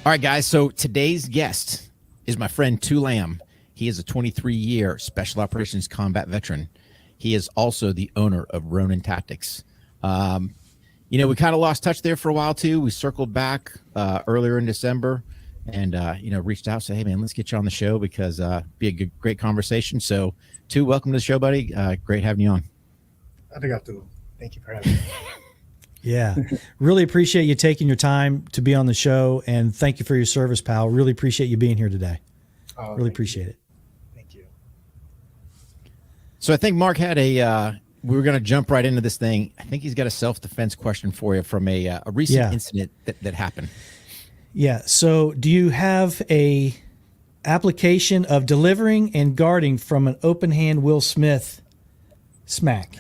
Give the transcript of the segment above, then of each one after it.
All right, guys. So today's guest is my friend Tu Lam. He is a 23-year Special Operations combat veteran. He is also the owner of Ronin Tactics. We kind of lost touch there for a while too. We circled back earlier in December, and reached out, said, "Hey, man, let's get you on the show because be a great conversation." So, Tu, welcome to the show, buddy. Great having you on. Arigato. Thank you for having me. Yeah. Really appreciate you taking your time to be on the show, and thank you for your service, pal. Really appreciate you being here today. Really appreciate it. Thank you. So I think Mark had we were going to jump right into this thing. I think he's got a self-defense question for you from a recent incident that happened. Yeah. So do you have a application of delivering and guarding from an open hand Will Smith smack?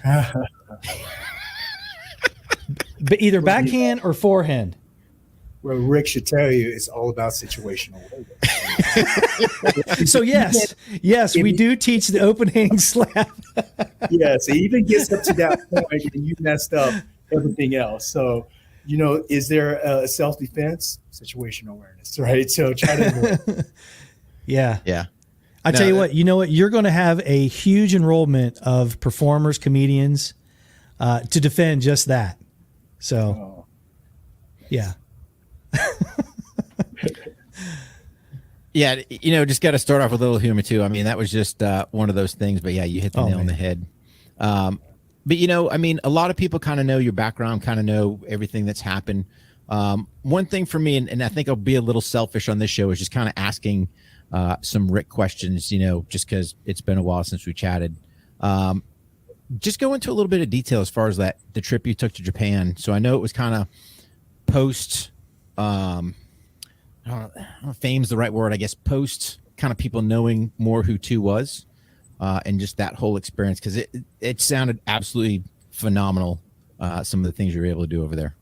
But either backhand or forehand. Well, Rick should tell you it's all about situational So yes, we do teach the open hand slap. Yes, it even gets up to that point and you messed up everything else. So, is there a self-defense? Situational awareness, right? So try to Yeah. Yeah. I tell you what, you're going to have a huge enrollment of performers, comedians to defend just that. So, yeah. Yeah, just got to start off with a little humor too. I mean, that was just one of those things. But yeah, you hit the nail on the head. But a lot of people kind of know your background, kind of know everything that's happened. One thing for me, and I think I'll be a little selfish on this show, is just kind of asking some Rick questions. Just because it's been a while since we chatted. Just go into a little bit of detail as far as the trip you took to Japan. So I know it was kind of post. I don't know if fame's the right word, I guess, post kind of people knowing more who Tu was, and just that whole experience, because it sounded absolutely phenomenal, some of the things you were able to do over there.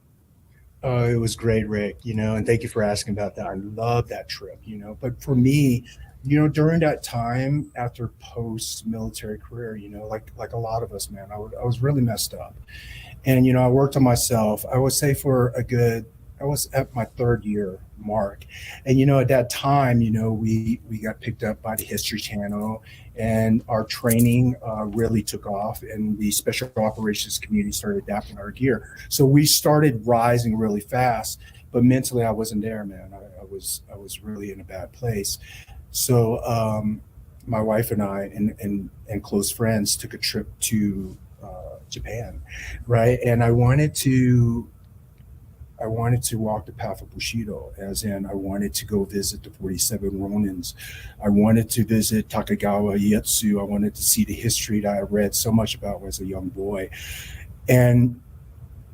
It was great, Rick, and thank you for asking about that. I love that trip, but for me, during that time after post-military career, like a lot of us, man, I was really messed up. And, I worked on myself, I would say I was at my third year mark. And, at that time, we got picked up by the History Channel, and our training really took off, and the special operations community started adapting our gear. So we started rising really fast, but mentally I wasn't there, man. I was really in a bad place. So my wife and I and close friends took a trip to Japan, right? And I wanted to walk the path of Bushido, as in I wanted to go visit the 47 Ronins. I wanted to visit Takagawa Ietsu. I wanted to see the history that I read so much about as a young boy. And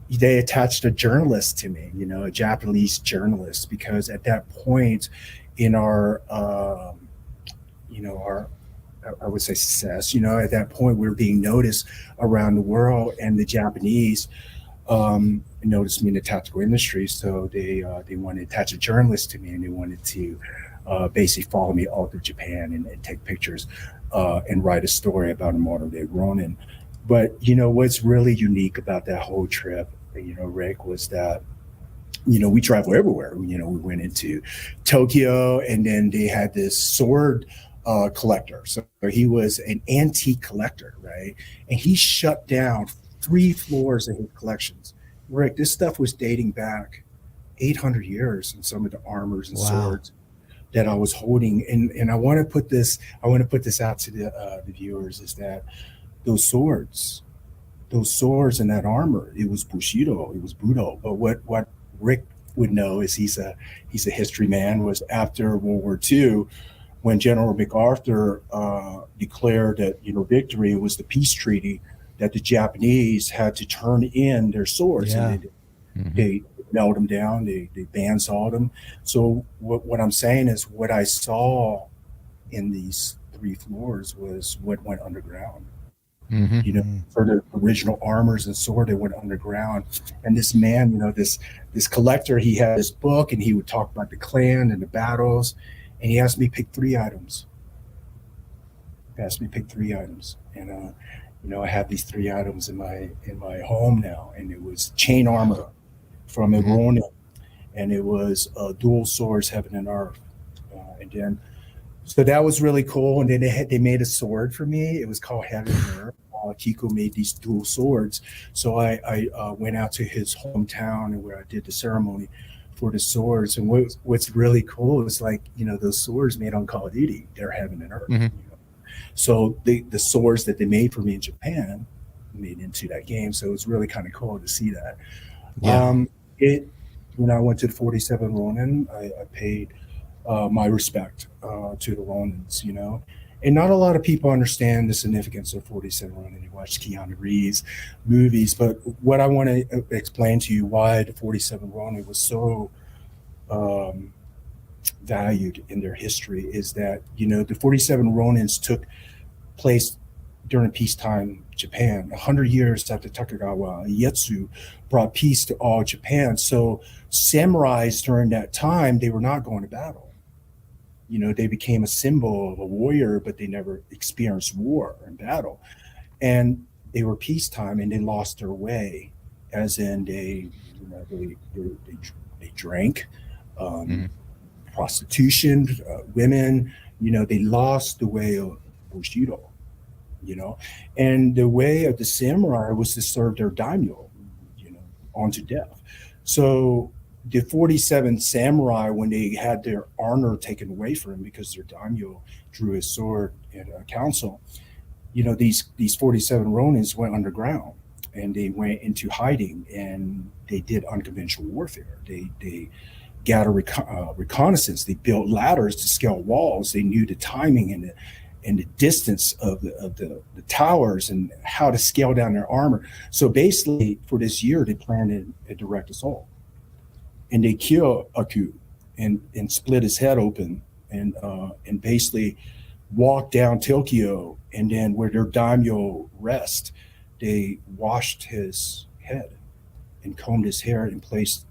they attached a journalist to me, a Japanese journalist, because at that point in our I would say success, at that point we were being noticed around the world, and the Japanese noticed me in the tactical industry. So they wanted to attach a journalist to me, and they wanted to basically follow me all through Japan and take pictures and write a story about a modern day Ronin. But what's really unique about that whole trip, Rick, was that we travel everywhere. We went into Tokyo, and then they had this sword collector. So he was an antique collector, right? And he shut down 3 floors of his collections. Rick, this stuff was dating back 800 years in some of the armors and swords that I was holding. And I want to put this out to the viewers, is that those swords and that armor, it was Bushido, it was Budo. But what Rick would know is he's a history man, was after World War II, when General MacArthur declared that victory was the peace treaty, that the Japanese had to turn in their swords. Yeah. And they melted them down, they bandsawed them. So what I'm saying is, what I saw in these 3 floors was what went underground. For the original armors and sword, they went underground. And this man, this collector, he had this book, and he would talk about the clan and the battles, and he asked me to pick 3 items. And I have these 3 items in my home now, and it was chain armor from a Ronin, and it was dual swords, heaven and earth. And then, so that was really cool. And then they made a sword for me. It was called Heaven and Earth. Kiko made these dual swords. So I went out to his hometown and where I did the ceremony for the swords. And what's really cool is like, those swords made on Call of Duty, they're Heaven and Earth. Mm-hmm. So the swords that they made for me in Japan made into that game. So it was really kind of cool to see that. Yeah. When I went to the 47 Ronin, I paid my respect to the Ronins, and not a lot of people understand the significance of 47 Ronin. You watch Keanu Reeves movies, but what I want to explain to you why the 47 Ronin was so valued in their history is that, the 47 Ronins took place during peacetime Japan, 100 years after Tokugawa Ieyasu brought peace to all Japan. So samurais during that time, they were not going to battle. They became a symbol of a warrior, but they never experienced war and battle. And they were peacetime, and they lost their way, as in they drank, prostitution, women. They lost the way of Bushido. And the way of the samurai was to serve their daimyo, onto death. So the 47 samurai, when they had their honor taken away from them because their daimyo drew his sword at a council, these 47 Ronins went underground and they went into hiding and they did unconventional warfare. They gathered reconnaissance. They built ladders to scale walls. They knew the timing and the distance of the towers and how to scale down their armor. So basically, for this year, they planned a direct assault. And they killed Aku and split his head open and basically walked down Tokyo, and then where their daimyo rest, they washed his head and combed his hair and placed,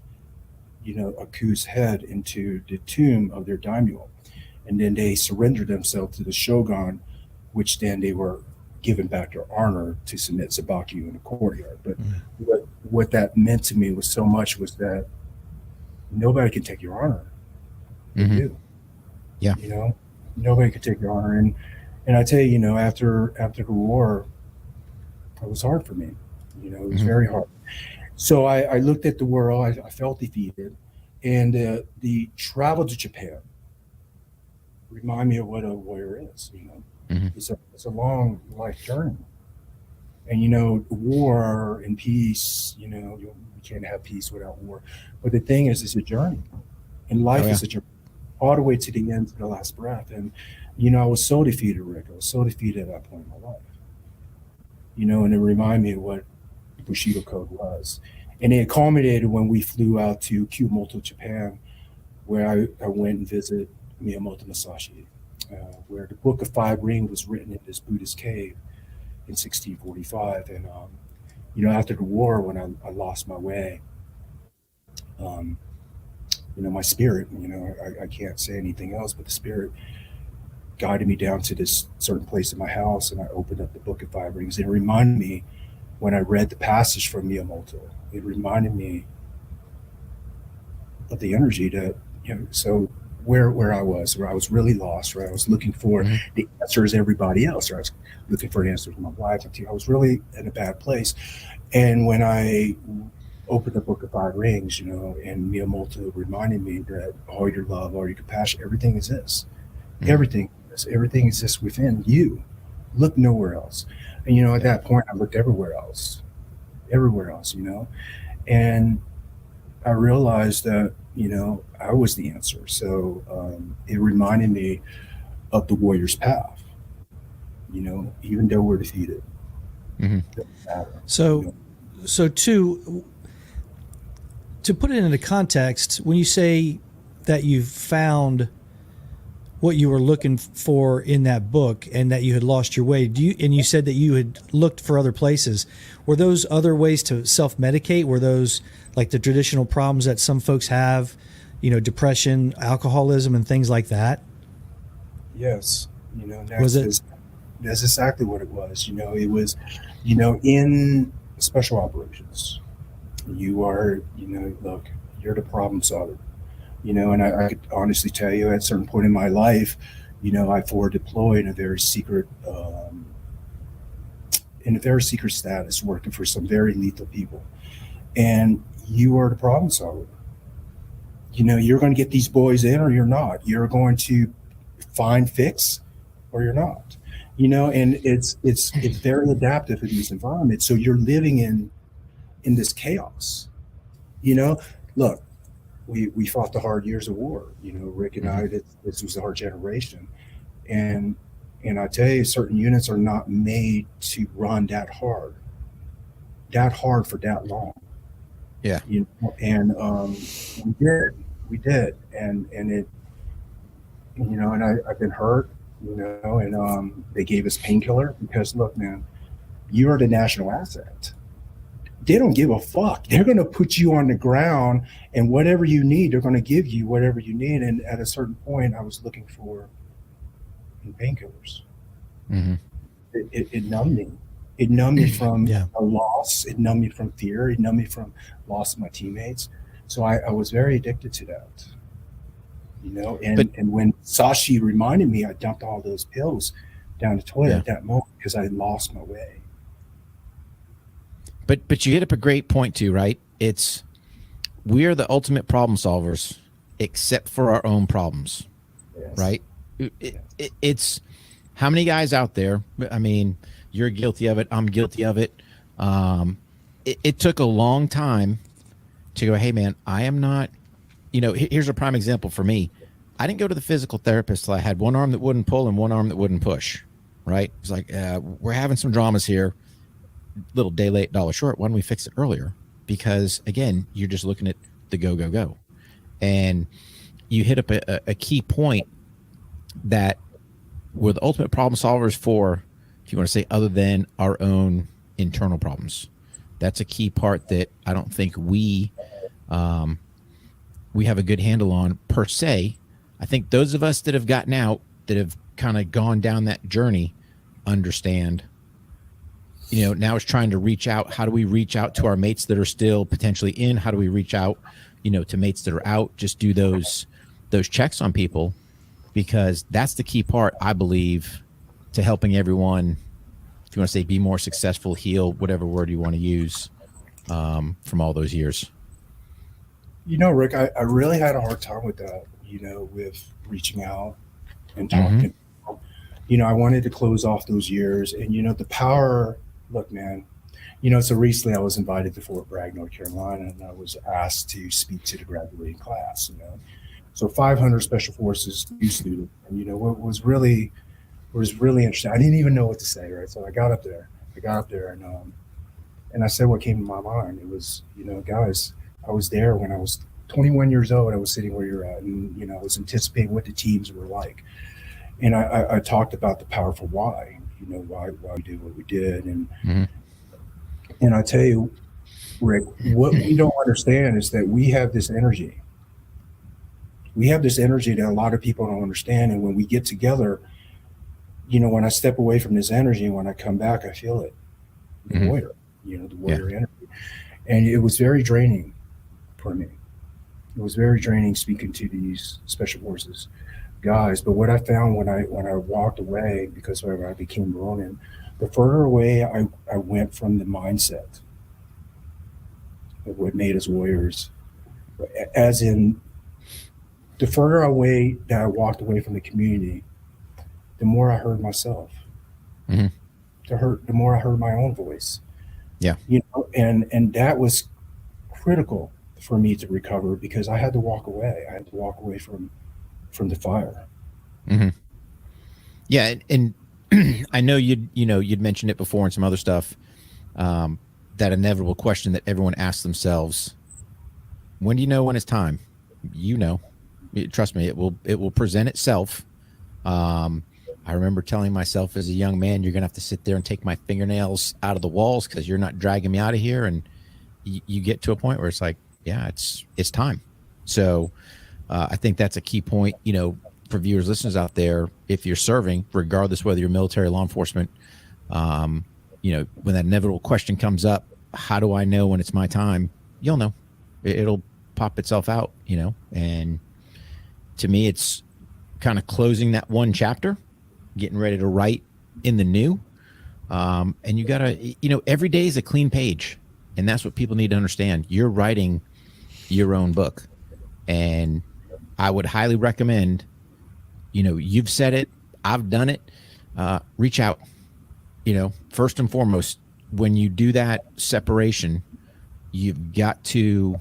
Aku's head into the tomb of their daimyo. And then they surrendered themselves to the shogun, which then they were given back their honor to submit Sabaki in the courtyard. But what that meant to me was so much was that nobody can take your honor. They do. Yeah. Nobody could take your honor. And I tell you, after the war, it was hard for me. It was very hard. So I looked at the world. I felt defeated. And the travel to Japan remind me of what a warrior is. It's a long life journey. And war and peace, you can't have peace without war. But the thing is, it's a journey, and life is a journey, all the way to the end, to the last breath. And I was so defeated, Rick. I was so defeated at that point in my life. And it reminded me of what the Bushido Code was. And it culminated when we flew out to Kumamoto, Japan, where I went and visited Miyamoto Musashi, where the Book of Five Rings was written in this Buddhist cave in 1645. And, after the war, when I lost my way, my spirit, I can't say anything else, but the spirit guided me down to this certain place in my house, and I opened up the Book of Five Rings. It reminded me, when I read the passage from Miyamoto, it reminded me of the energy that, so where I was really lost, where I was looking for the answers everybody else, or I was looking for answers for my wife. I was really in a bad place. And when I opened the Book of Five Rings, and Miyamoto reminded me that all your love, all your compassion, everything exists. Everything exists within you. Look nowhere else. And, at that point, I looked everywhere else, and I realized that, I was the answer. So it reminded me of the warrior's path, even though we're defeated. So to put it into context, when you say that you found what you were looking for in that book and that you had lost your way, and you said that you had looked for other places, were those other ways to self-medicate? Were those like the traditional problems that some folks have, depression, alcoholism, and things like that? Yes. That's exactly what it was. It was, in special operations, you are, look, You're the problem solver. And I could honestly tell you at a certain point in my life, I forward deployed in a very secret status, working for some very lethal people. And you are the problem solver. You're going to get these boys in or you're not. You're going to find fix or you're not. And it's very adaptive in these environments. So you're living in this chaos. Look, we fought the hard years of war. Rick and I, this was our generation. And I tell you, certain units are not made to run that hard for that long. Yeah. And we did. And it, and I've been hurt, and they gave us painkiller because look, man, you are the national asset. They don't give a fuck. They're going to put you on the ground, and whatever you need, they're going to give you whatever you need. And at a certain point, I was looking for painkillers. Mm-hmm. It numbed me. It numbed me from Yeah. a loss. It numbed me from fear. It numbed me from loss of my teammates. So I was very addicted to that. And when Sashi reminded me, I dumped all those pills down the toilet at that moment because I had lost my way. But you hit up a great point too, right? We are the ultimate problem solvers, except for our own problems, Yes. right? It's how many guys out there? I mean, you're guilty of it. I'm guilty of it. It took a long time to go, hey man, I am not. Here's a prime example for me. I didn't go to the physical therapist till I had one arm that wouldn't pull and one arm that wouldn't push. Right? It's like we're having some dramas here. Little day late, dollar short. Why don't we fix it earlier? Because again, you're just looking at the go. And you hit up a key point that we're the ultimate problem solvers for, if you want to say, other than our own internal problems. That's a key part that I don't think we have a good handle on per se. I think those of us that have gotten out, that have kind of gone down that journey, understand. Now it's trying to reach out. How do we reach out to our mates that are still potentially in? How do we reach out, to mates that are out? Just do those checks on people, because that's the key part, I believe, to helping everyone, if you want to say, be more successful, heal, whatever word you want to use, from all those years. Rick, I really had a hard time with that, with reaching out and talking. I wanted to close off those years, and, the power. Look, man, so recently I was invited to Fort Bragg, North Carolina, and I was asked to speak to the graduating class, So 500 Special Forces new students, and, what was really interesting. I didn't even know what to say, right? So I got up there, and I said what came to my mind. It was, guys, I was there when I was 21 years old. I was sitting where you're at, and, I was anticipating what the teams were like. And I talked about the powerful why. Why we did what we did. And I tell you, Rick, what we don't understand is that we have this energy. We have this energy that a lot of people don't understand. And when we get together, when I step away from this energy, when I come back, I feel it. The warrior energy. And it was very draining for me. It was very draining speaking to these Special Forces guys. But what I found when I walked away, because I became Ronin, the further away I went from the mindset of what made us warriors, as in the further away that I walked away from the community, the more I heard myself. The more I heard my own voice. Yeah. And that was critical for me to recover, because I had to walk away. I had to walk away from the fire. Yeah, and I know you'd mentioned it before and some other stuff. That inevitable question that everyone asks themselves: when do you know when it's time? Trust me, it will present itself. I remember telling myself as a young man, you're gonna have to sit there and take my fingernails out of the walls because you're not dragging me out of here. And you get to a point where it's like, yeah, it's time. So I think that's a key point, for viewers, listeners out there. If you're serving, regardless whether you're military, law enforcement, when that inevitable question comes up, how do I know when it's my time? You'll know. pop itself out, and to me, it's kind of closing that one chapter, getting ready to write in the new. And you gotta, every day is a clean page, and that's what people need to understand. You're writing your own book, and I would highly recommend, you've said it, I've done it, reach out, first and foremost, when you do that separation, you've got to,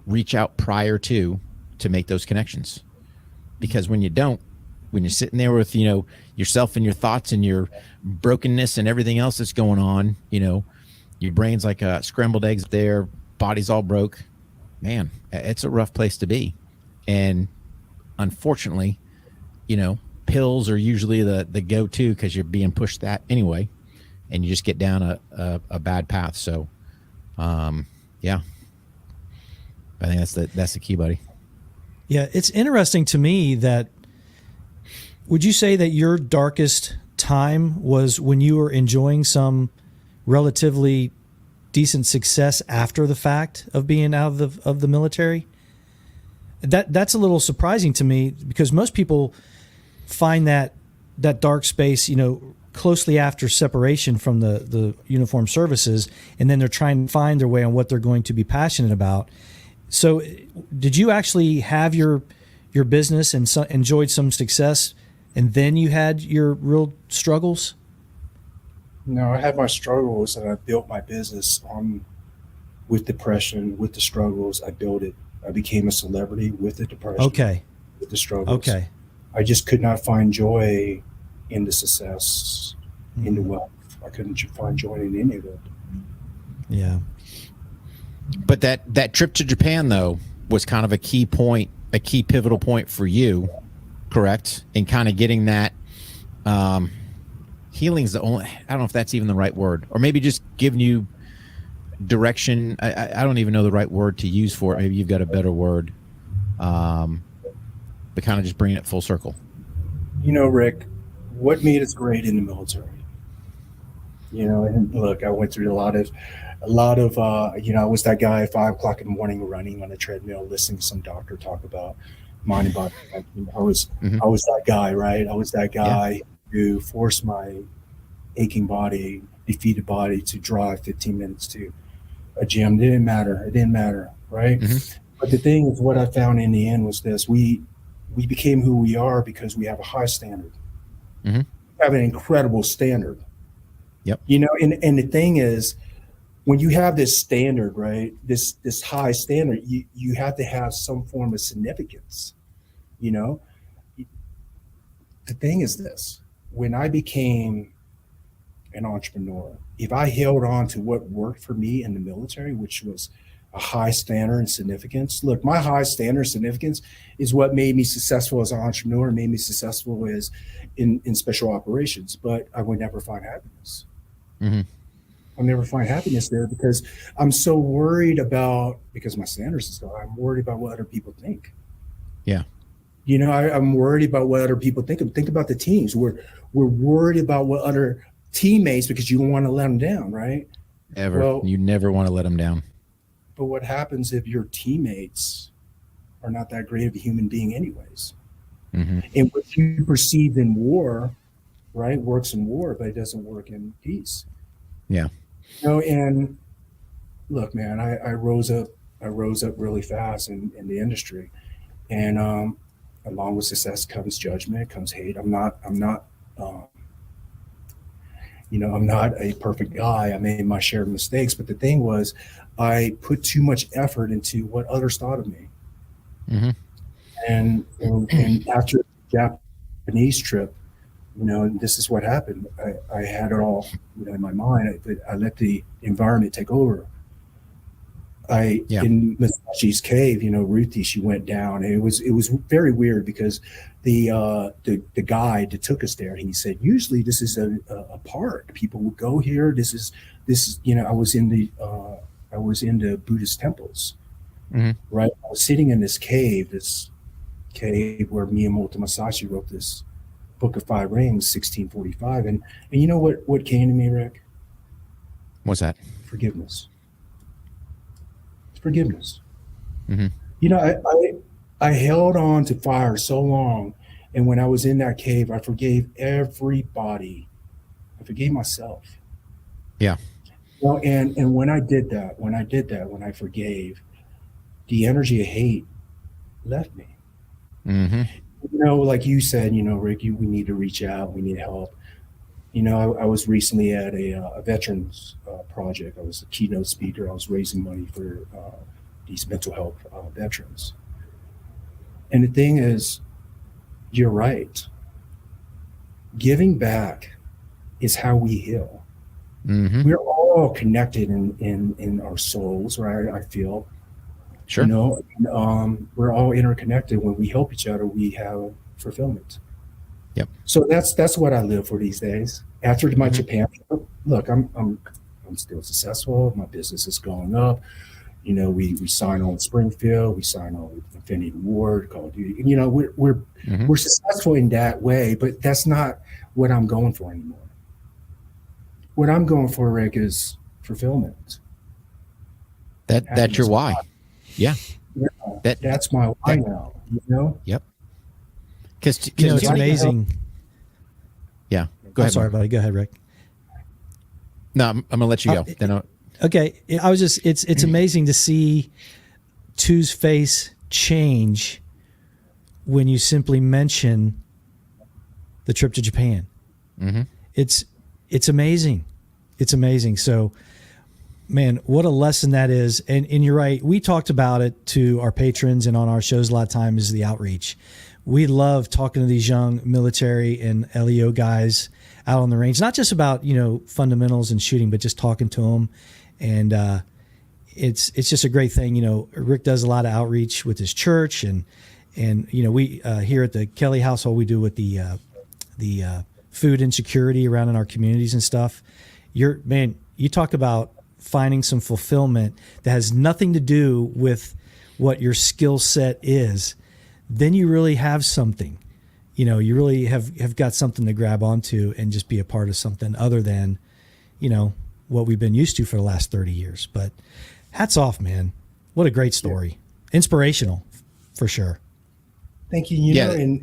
reach out prior to make those connections, because when you don't, when you're sitting there with, yourself and your thoughts and your brokenness and everything else that's going on, your brain's like scrambled eggs there, body's all broke, man, it's a rough place to be. And unfortunately, pills are usually the go-to, because you're being pushed that anyway, and you just get down a bad path. So, yeah, I think that's the key, buddy. Yeah. It's interesting to me that, would you say that your darkest time was when you were enjoying some relatively decent success after the fact of being out of the military? That's a little surprising to me, because most people find that dark space, closely after separation from the uniformed services, and then they're trying to find their way on what they're going to be passionate about. So did you actually have your business and enjoyed some success, and then you had your real struggles? No, I had my struggles, and I built my business with depression, with the struggles. I built it. I became a celebrity with the depression. Okay. With the struggles. Okay. I just could not find joy in the success, in the wealth. I couldn't find joy in any of it. Yeah. But that trip to Japan, though, was kind of a key pivotal point for you, correct? In kind of getting that healing's the only, I don't know if that's even the right word, or maybe just giving you direction. I don't even know the right word to use for it. Maybe you've got a better word. But kind of just bringing it full circle. Rick, what made us great in the military? And look, I went through a lot of, I was that guy at 5 o'clock in the morning running on a treadmill, listening to some doctor talk about mind and body. I was that guy, right? I was that guy who forced my aching body, defeated body to drive 15 minutes to a gym. It didn't matter, right? Mm-hmm. But the thing is, what I found in the end was this: we became who we are because we have a high standard. Mm-hmm. We have an incredible standard. Yep. And the thing is, when you have this standard, right, this high standard, you have to have some form of significance. The thing is this: when I became an entrepreneur, if I held on to what worked for me in the military, which was a high standard and significance. Look, my high standard and significance is what made me successful as an entrepreneur, made me successful as in special operations, but I would never find happiness. Mm-hmm. I'll never find happiness there because I'm so worried because my standards is low, I'm worried about what other people think. Yeah. I'm worried about what other people think. Think about the teams. We're worried about what other teammates, because you don't want to let them down, right? You never want to let them down. But what happens if your teammates are not that great of a human being anyways? Mm-hmm. And what you perceive in war, right, works in war, but it doesn't work in peace. Yeah. And look, man, I rose up really fast in the industry. And along with success comes judgment, comes hate. I'm not a perfect guy. I made my share of mistakes, but the thing was, I put too much effort into what others thought of me. Mm-hmm. And after the Japanese trip, this is what happened. I had it all, in my mind, but I let the environment take over. In Masashi's cave, Ruthie, she went down, and it was very weird because the guide that took us there, he said, usually this is a park. People will go here. This is I was in the Buddhist temples, mm-hmm. right? I was sitting in this cave where Miyamoto Masashi wrote this Book of Five Rings, 1645. And you know what came to me, Rick? What's that? Forgiveness. Forgiveness. You know, I held on to fire so long, and when I was in that cave, I forgave everybody. I forgave myself. Yeah. Well, and when I did that, when I forgave, the energy of hate left me. Mm-hmm. You know, like you said, you know, Rick, we need to reach out. We need help. You know, I was recently at a veterans project. I was a keynote speaker. I was raising money for these mental health veterans. And the thing is, you're right. Giving back is how we heal. Mm-hmm. We're all connected in our souls, right? I feel, Sure. you know, we're all interconnected. When we help each other, we have fulfillment. Yep. So that's what I live for these days. After my Japan trip, look, I'm still successful. My business is going up. You know, we sign on with Springfield, we sign on with Infinity Ward, Call of Duty. You know, we're successful in that way, but that's not what I'm going for anymore. What I'm going for, Rick, is fulfillment. That's your why. Yeah. That's my why now. You know. Yep. Because you know, it's amazing. Yeah. Go ahead. Sorry, Mark. buddy. Go ahead, Rick. No, I'm gonna let you go. Then okay. I was just it's amazing to see Tu's face change when you simply mention the trip to Japan. Mm-hmm. It's amazing. It's amazing. So, man, what a lesson that is. And you're right. We talked about it to our patrons and on our shows a lot of times is the outreach. We love talking to these young military and LEO guys out on the range, not just about, you know, fundamentals and shooting, but just talking to them. And it's just a great thing. You know, Rick does a lot of outreach with his church and you know, we here at the Kelley household, we do with the food insecurity around in our communities and stuff. You talk about finding some fulfillment that has nothing to do with what your skill set is, then you really have something. You know, you really have got something to grab onto and just be a part of something other than, you know, what we've been used to for the last 30 years. But hats off, man. What a great story. Inspirational, for sure. Thank you. You know,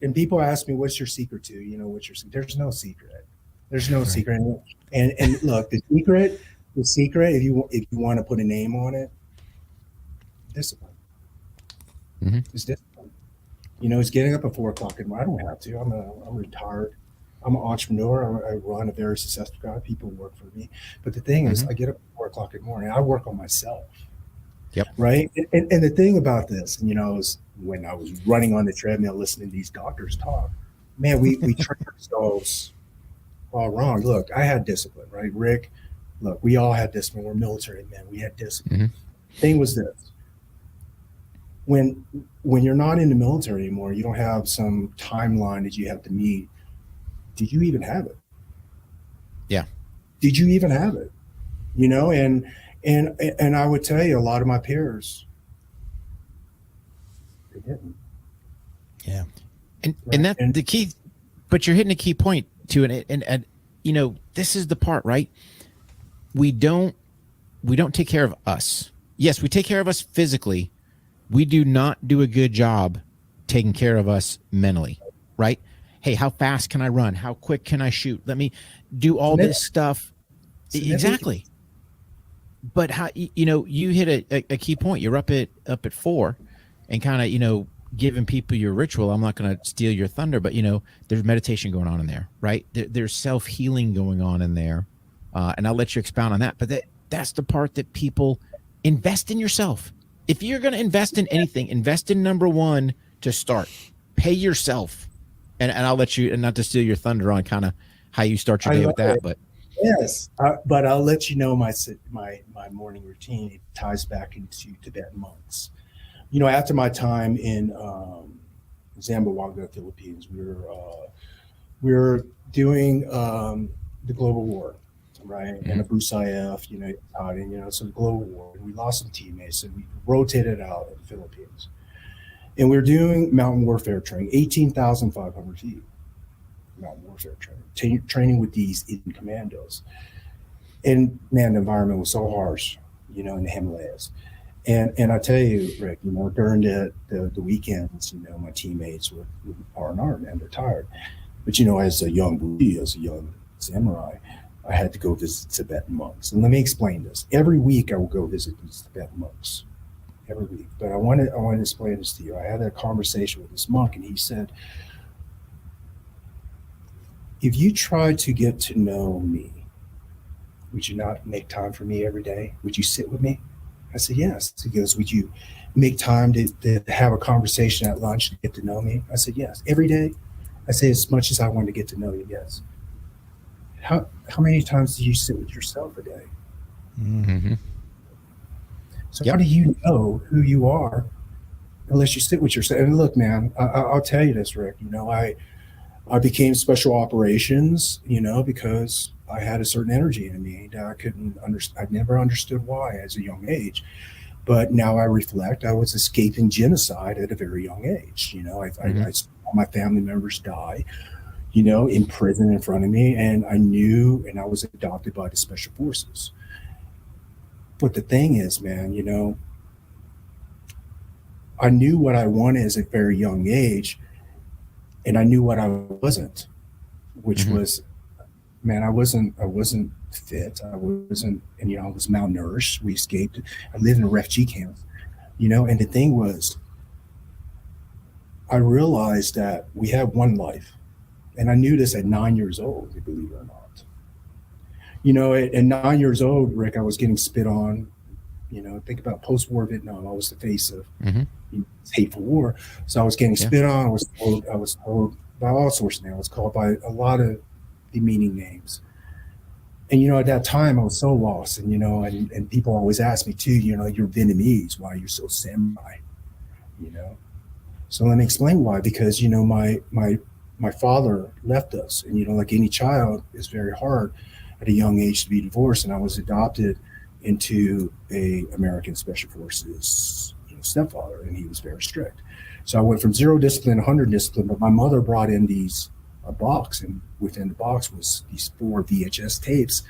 and people ask me, what's your secret to? You know, what's your secret? There's no secret. There's no secret. And look, the secret, if you want to put a name on it, discipline. Mm-hmm. It's discipline. You know, it's getting up at 4 o'clock in the morning. I don't have to. I'm retired. I'm an entrepreneur. I run a very successful guy. People work for me. But the thing is, I get up at 4 o'clock in the morning. I work on myself. Yep. Right. And the thing about this, you know, is when I was running on the treadmill, listening to these doctors talk, man, we train ourselves all wrong. Look, I had discipline, right? Rick, look, we all had discipline. We're military men. We had discipline. Mm-hmm. Thing was this. When you're not in the military anymore, you don't have some timeline that you have to meet. Did you even have it? Yeah. Did you even have it? You know, and I would tell you, a lot of my peers, they didn't. Yeah. And that's the key, but you're hitting a key point too. And you know, this is the part, right? We don't take care of us. Yes, we take care of us physically. We do not do a good job taking care of us mentally, right? Hey, how fast can I run? How quick can I shoot? Let me do all this stuff. Exactly. But how, you know, you hit a key point. You're up at 4 and kind of, you know, giving people your ritual. I'm not going to steal your thunder, but, you know, there's meditation going on in there, right? There's self-healing going on in there. And I'll let you expound on that. But that's the part that people invest in yourself. If you're going to invest in anything, invest in number one to start. Pay yourself. And I'll let you, and not to steal your thunder on kind of how you start your day with that, but. Yes, but I'll let you know my morning routine. It ties back into Tibetan monks. You know, after my time in Zamboanga, Philippines, we were doing the global war, right? And Abu Sayyaf, you know, so the global war. And we lost some teammates, and we rotated out of the Philippines. And we were doing mountain warfare training, 18,500 feet. Mountain warfare training with these Indian commandos. And man, the environment was so harsh, you know, in the Himalayas. And I tell you, Rick, you know, during the weekends, you know, my teammates would R&R, man, they're tired. But, you know, as a young Buddha, as a young samurai, I had to go visit Tibetan monks. And let me explain this. Every week I would go visit these Tibetan monks. Every week. But I want to explain this to you. I had a conversation with this monk, and he said, if you try to get to know me, would you not make time for me every day? Would you sit with me? I said, yes. He goes, would you make time to have a conversation at lunch to get to know me? I said, yes. Every day? I said, as much as I want to get to know you, yes. How many times do you sit with yourself a day? Mm-hmm. So how do you know who you are unless you sit with yourself? And look, man, I'll tell you this, Rick. You know, I became special operations, you know, because I had a certain energy in me that I couldn't understand. I never understood why as a young age. But now I reflect, I was escaping genocide at a very young age. You know, I saw my family members die, you know, in prison in front of me. And I knew, and I was adopted by the special forces. But the thing is, man, you know, I knew what I wanted as a very young age, and I knew what I wasn't, which was, man, I wasn't fit. I wasn't, and, you know, I was malnourished. We escaped. I lived in a refugee camp, you know, and the thing was, I realized that we have one life. And I knew this at 9 years old, believe it or not. You know, at 9 years old, Rick, I was getting spit on. You know, think about post-war Vietnam. I was the face of you know, hateful war. So I was getting spit on. I was told by all sorts of names. I was called by a lot of demeaning names. And, you know, at that time, I was so lost. And, you know, and people always ask me, too, you know, you're Vietnamese. Why are you so samurai? You know? So let me explain why. Because, you know, my father left us. And, you know, like any child, it's very hard at a young age to be divorced, and I was adopted into a American Special Forces, you know, stepfather, and he was very strict. So I went from 0 discipline to 100 discipline, but my mother brought in a box, and within the box was these 4 VHS tapes.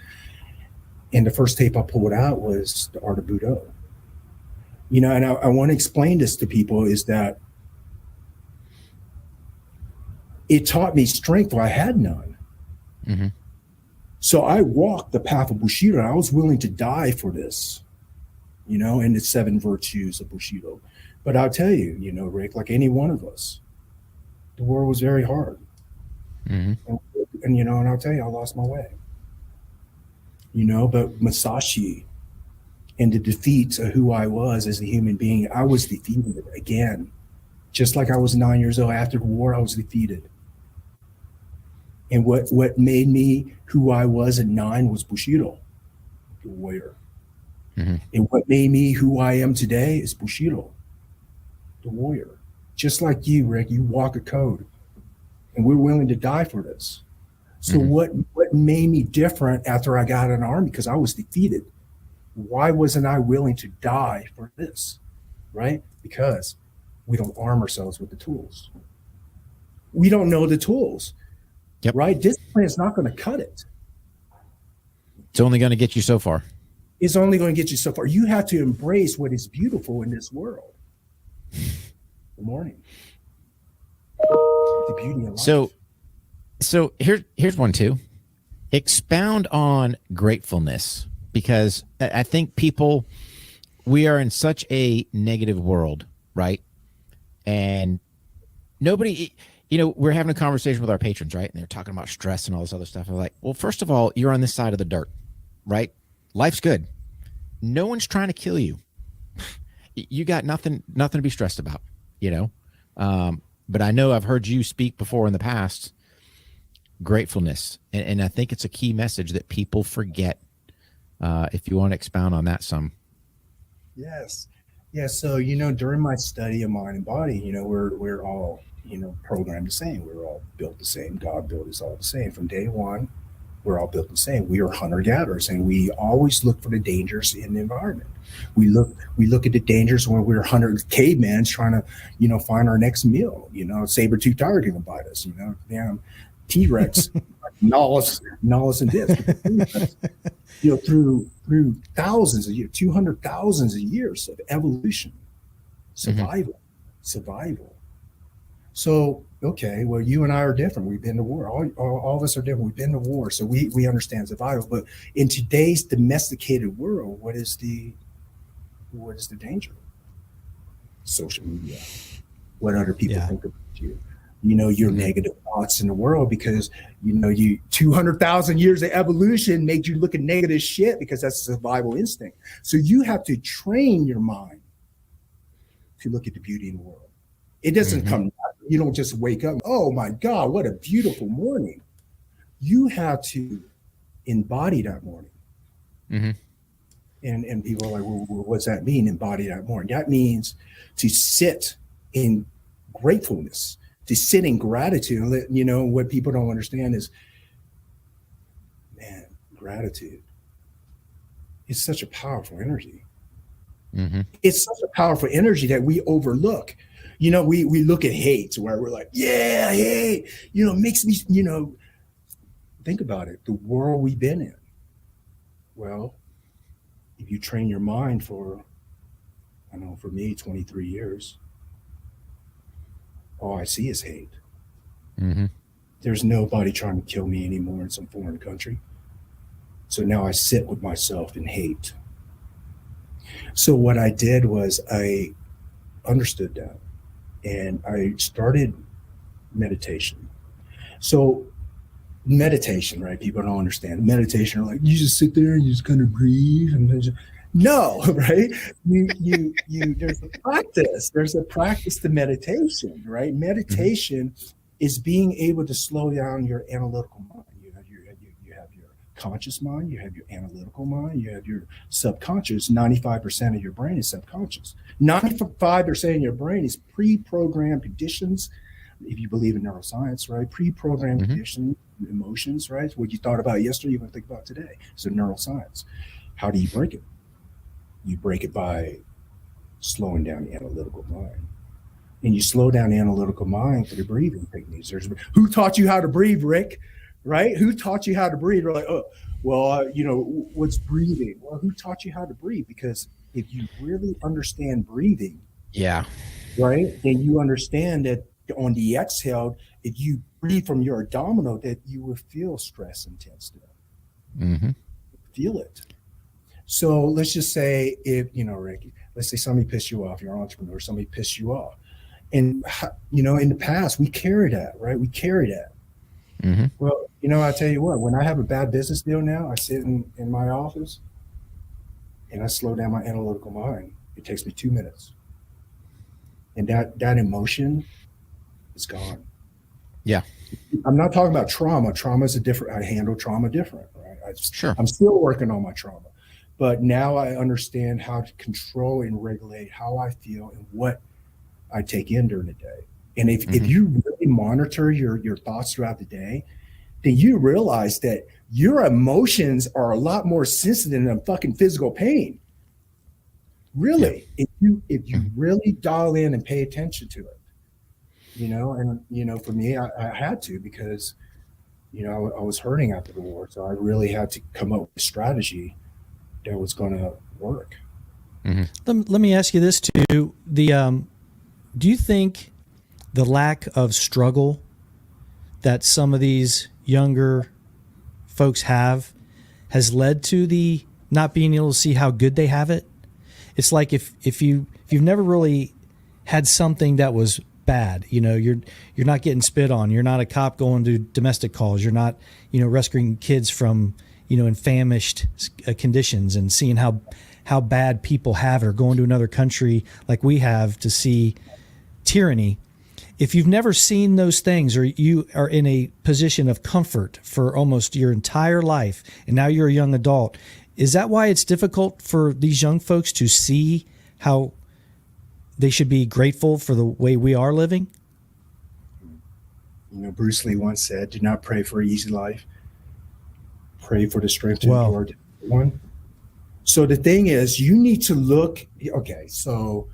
And the first tape I pulled out was The Art of Budo. You know, and I want to explain this to people is that it taught me strength where I had none. Mm-hmm. So I walked the path of Bushido, and I was willing to die for this, you know, and the 7 virtues of Bushido. But I'll tell you, you know, Rick, like any one of us, the war was very hard. Mm-hmm. And, you know, and I'll tell you, I lost my way. You know, but Musashi and the defeats of who I was as a human being, I was defeated again. Just like I was 9 years old after the war, I was defeated. And what made me who I was at 9 was Bushido, the warrior. Mm-hmm. And what made me who I am today is Bushido, the warrior. Just like you, Rick, you walk a code, and we're willing to die for this. So what made me different after I got in the army? Because I was defeated. Why wasn't I willing to die for this, right? Because we don't arm ourselves with the tools. We don't know the tools. Yep. Right? Discipline is not going to cut it. It's only going to get you so far. It's only going to get you so far. You have to embrace what is beautiful in this world. Good morning. The beauty of life. So here's one too. Expound on gratefulness, because I think we are in such a negative world, right? And nobody, you know, we're having a conversation with our patrons, right? And they're talking about stress and all this other stuff. I'm like, well, first of all, you're on this side of the dirt, right? Life's good. No one's trying to kill you. You got nothing to be stressed about, you know? But I know I've heard you speak before in the past, gratefulness. And I think it's a key message that people forget. If you want to expound on that some. Yes. Yeah. So, you know, during my study of mind and body, you know, we're all, you know, programmed the same. We're all built the same. God built us all the same. From day one, we're all built the same. We are hunter-gatherers, and we always look for the dangers in the environment. We look at the dangers when we're hunter cavemen trying to, you know, find our next meal. You know, saber-toothed tiger can bite us. You know, damn T-Rex, Nollis and this. You know, through through thousands of years, 200,000 of years of evolution, survival. So, okay, well, you and I are different. We've been to war. All of us are different. We've been to war, so we understand survival. But in today's domesticated world, what is the danger? Social media, what other people think about you. Your negative thoughts in the world, because you 200,000 years of evolution made you look at negative shit because that's a survival instinct. So you have to train your mind to look at the beauty in the world. It doesn't come. You don't just wake up, oh my God, what a beautiful morning. You have to embody that morning. And people are like, well, what's that mean, embody that morning? That means to sit in gratefulness, to sit in gratitude. What people don't understand is, man, gratitude is such a powerful energy. It's such a powerful energy that we overlook. We look at hate where we're like, yeah, hate, makes me, think about it, the world we've been in. Well, if you train your mind for me, 23 years, all I see is hate. There's nobody trying to kill me anymore in some foreign country. So now I sit with myself in hate. So what I did was I understood that, and I started meditation. So meditation, right? People don't understand. Meditation are like, you just sit there and you just kind of breathe and then no, right? You there's a practice. There's a practice to meditation, right? Meditation is being able to slow down your analytical mind. You have your conscious mind, you have your analytical mind, you have your subconscious. 95% of your brain is subconscious. 95% of your brain is pre-programmed conditions. If you believe in neuroscience, right? Pre-programmed conditions, emotions, right? What you thought about yesterday, you're going to think about today. So neuroscience. How do you break it? You break it by slowing down the analytical mind. And you slow down the analytical mind through breathing techniques. Who taught you how to breathe, Rick? Right? Who taught you how to breathe? We're like, oh, well, what's breathing? Well, who taught you how to breathe? Because if you really understand breathing, right, then you understand that on the exhale, if you breathe from your abdominal, that you will feel stress and tension. Feel it. So let's just say if, Rick, let's say somebody pissed you off, you're an entrepreneur, somebody pissed you off. And, in the past, we carry that, right? We carry that. Well, I'll tell you what, when I have a bad business deal now, I sit in my office and I slow down my analytical mind. It takes me 2 minutes. And that emotion is gone. Yeah. I'm not talking about trauma. Trauma is I handle trauma different, right? I'm still working on my trauma. But now I understand how to control and regulate how I feel and what I take in during the day. And if you really monitor your thoughts throughout the day, then you realize that your emotions are a lot more sensitive than fucking physical pain. Really, if you really dial in and pay attention to it, and for me, I had to, because I was hurting after the war, so I really had to come up with a strategy that was going to work. Let me ask you this too: do you think the lack of struggle that some of these younger folks have has led to the not being able to see how good they have it? It's like if you've never really had something that was bad, you're not getting spit on, you're not a cop going to domestic calls, you're not rescuing kids from in famished conditions and seeing how bad people have it, or going to another country like we have to see tyranny. If you've never seen those things, or you are in a position of comfort for almost your entire life, and now you're a young adult, is that why it's difficult for these young folks to see how they should be grateful for the way we are living? Bruce Lee once said, do not pray for an easy life. Pray for the strength to endure one. So the thing is, you need to look, okay, so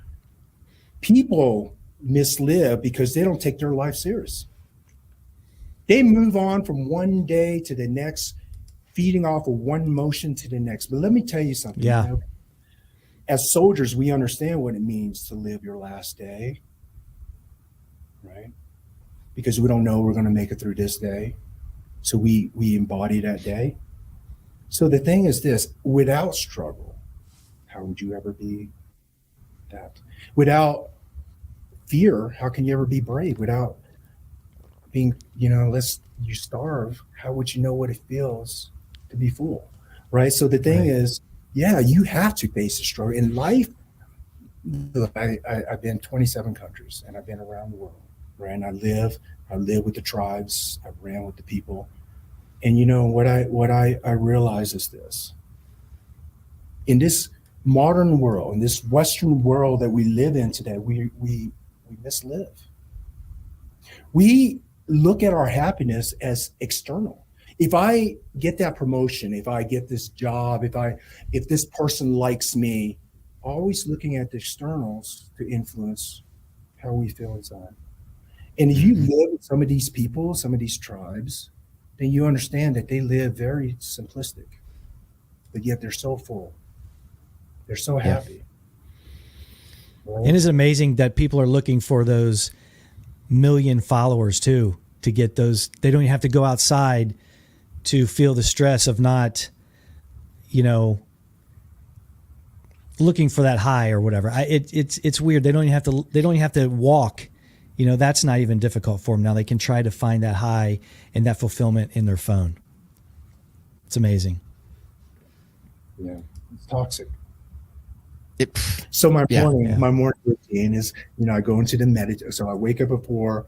people mislive because they don't take their life serious. They move on from one day to the next feeding off of one motion to the next. But let me tell you something. Yeah. You know, as soldiers, we understand what it means to live your last day, right? Because we don't know we're going to make it through this day. So we embody that day. So the thing is this, without struggle, how would you ever be that? Without fear, how can you ever be brave? Without being, unless you starve, how would you know what it feels to be full, right? So the thing is, yeah, you have to face the struggle. In life, look, I've been 27 countries and I've been around the world, right? And I live with the tribes, I ran with the people. And what I realize is this. In this modern world, in this Western world that we live in today, we mislive. We look at our happiness as external. If I get that promotion, if I get this job, if this person likes me, always looking at the externals to influence how we feel inside. And if you live with some of these people, some of these tribes, then you understand that they live very simplistic, but yet they're so full. They're so happy. Right? And it's amazing that people are looking for those million followers too, to get those. They don't even have to go outside to feel the stress of not, looking for that high or whatever. It's weird. They don't even have to walk. That's not even difficult for them now. They can try to find that high and that fulfillment in their phone. It's amazing. Yeah, it's toxic. So my morning routine is, I go into the meditation. So I wake up at 4:00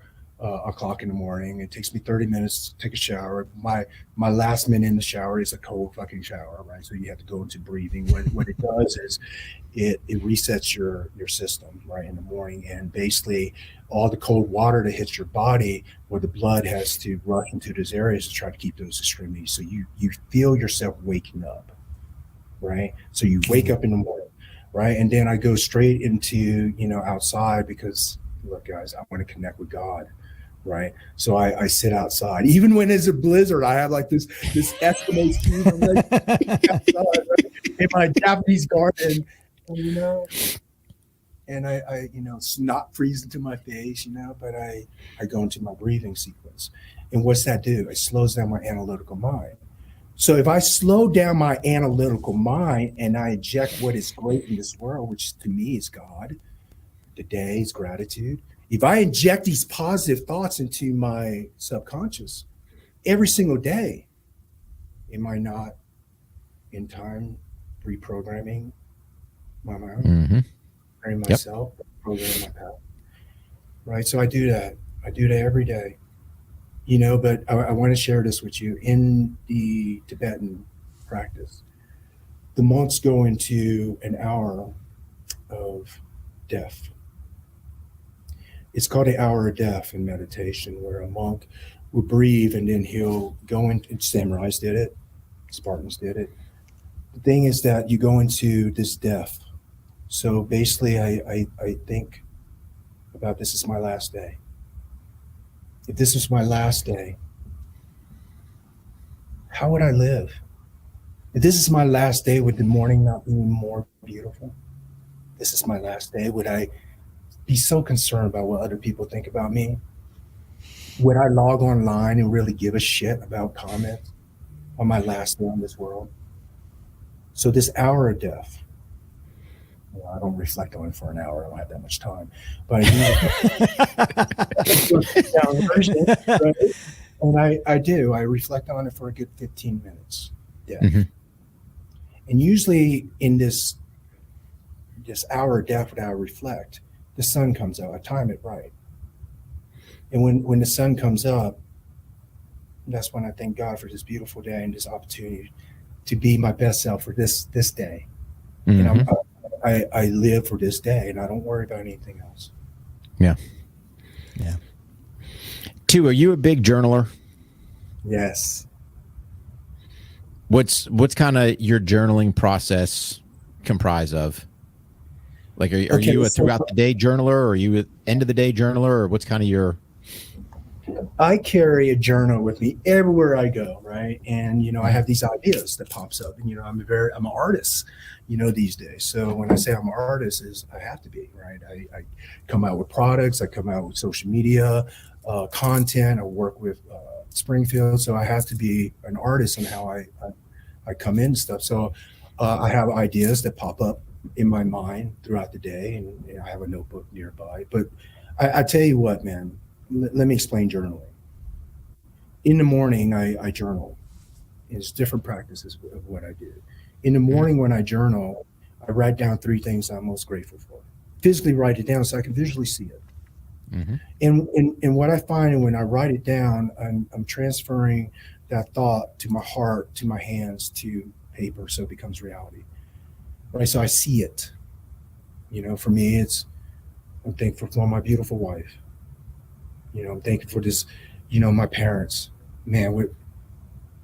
in the morning. It takes me 30 minutes to take a shower. My last minute in the shower is a cold fucking shower, right? So you have to go into breathing. What it does is it resets your system right in the morning, and basically all the cold water that hits your body, where the blood has to rush into those areas to try to keep those extremities. So you feel yourself waking up, right? So you wake up in the morning, right? And then I go straight into, outside, because look, guys, I want to connect with God. Right. So I sit outside, even when it's a blizzard. I have like this Eskimo ski outside, right, in my Japanese garden, and I snot freezing to my face, but I go into my breathing sequence. And what's that do? It slows down my analytical mind. So if I slow down my analytical mind and I inject what is great in this world, which to me is God, the day is gratitude. If I inject these positive thoughts into my subconscious every single day, am I not in time reprogramming my mind, preparing myself, programming my path? Right. So I do that. I do that every day. But I want to share this with you. In the Tibetan practice, the monks go into an hour of death. It's called the hour of death in meditation, where a monk will breathe and then he'll go into, samurais did it, Spartans did it. The thing is that you go into this death. So basically I think about, this is my last day. If this was my last day, how would I live? If this is my last day, would the morning not be more beautiful? This is my last day. Would I be so concerned about what other people think about me? Would I log online and really give a shit about comments on my last day on this world? So this hour of death, I don't reflect on it for an hour. I don't have that much time, but I do. And I do. I reflect on it for a good 15 minutes. Yeah. And usually in this hour of death that I reflect, the sun comes out. I time it right. And when the sun comes up, that's when I thank God for this beautiful day and this opportunity to be my best self for this day. And I live for this day, and I don't worry about anything else. Yeah. Yeah. 2, are you a big journaler? Yes. What's kind of your journaling process comprise of? Like, are you a throughout the day journaler, or are you an end of the day journaler, or what's kind of your? I carry a journal with me everywhere I go, right? And I have these ideas that pops up, and I'm an artist, these days. So when I say I'm an artist, is I have to be, right? I come out with products, I come out with social media content, I work with Springfield, so I have to be an artist in how I come in stuff. So I have ideas that pop up in my mind throughout the day, and I have a notebook nearby. But I tell you what, man, let me explain journaling. In the morning, I journal. It's different practices of what I do. In the morning when I journal, I write down 3 things I'm most grateful for. Physically write it down so I can visually see it. Mm-hmm. And what I find when I write it down, I'm transferring that thought to my heart, to my hands, to paper, so it becomes reality. Right? So I see it. For me, I'm thankful for my beautiful wife. I'm thankful for this, my parents, man,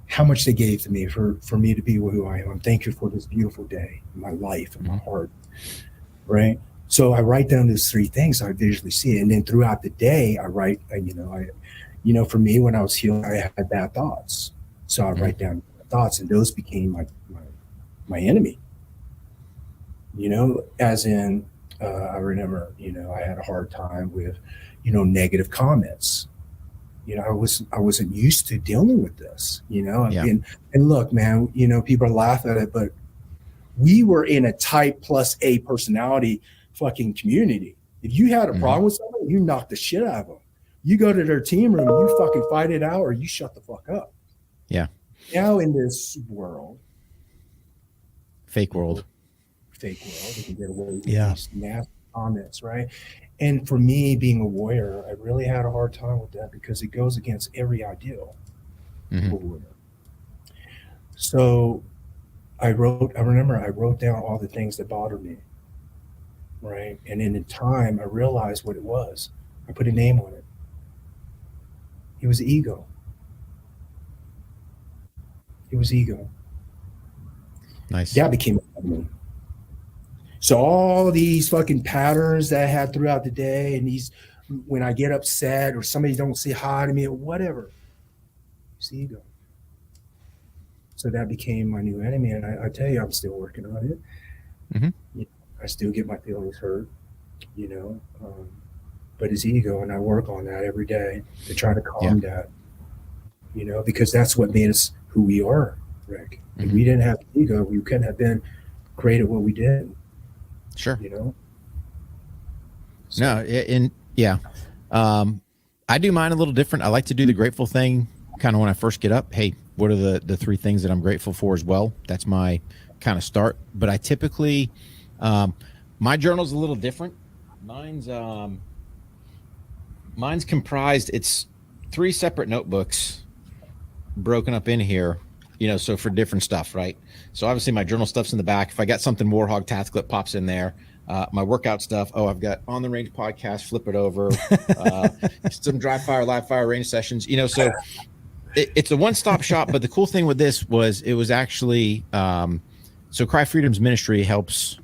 how much they gave to me for me to be who I am. I'm thankful for this beautiful day in my life and my heart. Right. So I write down those 3 things, so I visually see it. And then throughout the day, I write, for me, when I was healing, I had bad thoughts. So I write down thoughts, and those became my enemy. As in, I remember, I had a hard time with, negative comments. I wasn't used to dealing with this, and look, man, people laugh at it, but we were in a type plus A personality fucking community. If you had a problem with somebody, you knock the shit out of them. You go to their team room, and you fucking fight it out, or you shut the fuck up. Yeah. Now in this world, fake world, you can get away with these nasty comments, right? And for me, being a warrior, I really had a hard time with that because it goes against every ideal of a warrior. So I remember I wrote down all the things that bothered me, right? And in time, I realized what it was. I put a name on it. It was ego. It was ego. Nice. That became a problem. So all these fucking patterns that I had throughout the day, and these, when I get upset or somebody don't say hi to me or whatever, it's ego. So that became my new enemy. And I tell you, I'm still working on it. I still get my feelings hurt, but it's ego. And I work on that every day to try to calm that, because that's what made us who we are, Rick. If we didn't have ego, we couldn't have been great at what we did. Sure. So. No, I do mine a little different. I like to do the grateful thing kind of when I first get up. Hey, what are the 3 things that I'm grateful for as well? That's my kind of start. But I typically, my journal's a little different. Mine's comprised, it's 3 separate notebooks broken up in here, so for different stuff, right? So obviously my journal stuff's in the back. If I got something more, Hogg Tactical, it pops in there. My workout stuff. Oh, I've got On the Range podcast, flip it over. Some dry fire, live fire range sessions, so it's a one-stop shop. But the cool thing with this was it was actually, so Cry Freedom's ministry helps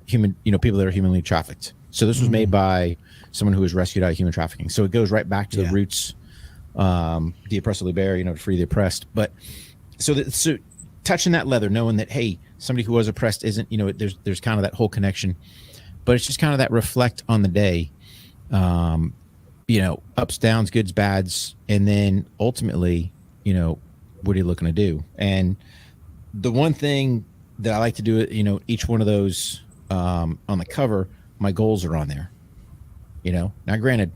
people that are humanly trafficked. So this was made by someone who was rescued out of human trafficking. So it goes right back to the roots, the oppressor libere, to free the oppressed. But so touching that leather, knowing that, hey, somebody who was oppressed isn't, there's kind of that whole connection, but it's just kind of that reflect on the day, ups, downs, goods, bads, and then ultimately, what are you looking to do? And the one thing that I like to do, each one of those on the cover, my goals are on there. Now granted,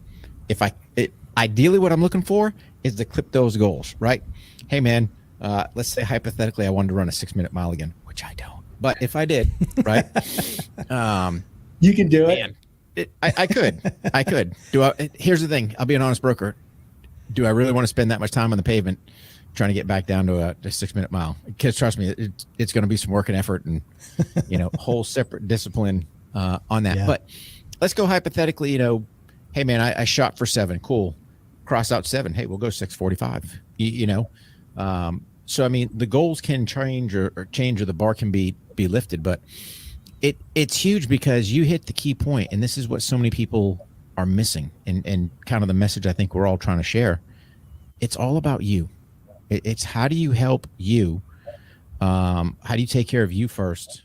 ideally what I'm looking for is to clip those goals, right? Hey man, let's say hypothetically I wanted to run a 6-minute mile again, which I don't, but if I did, right? You can do it. I could. Here's the thing. I'll be an honest broker. Do I really want to spend that much time on the pavement trying to get back down to a 6-minute mile? Because trust me, it's going to be some work and effort and, whole separate discipline on that. Yeah. But let's go hypothetically, hey man, I shot for 7. Cool. Cross out 7. Hey, we'll go 6:45, so, I mean, the goals can change or change, or the bar can be lifted, but it's huge because you hit the key point, and this is what so many people are missing, and kind of the message I think we're all trying to share. It's all about you. It's how do you help you? How do you take care of you first?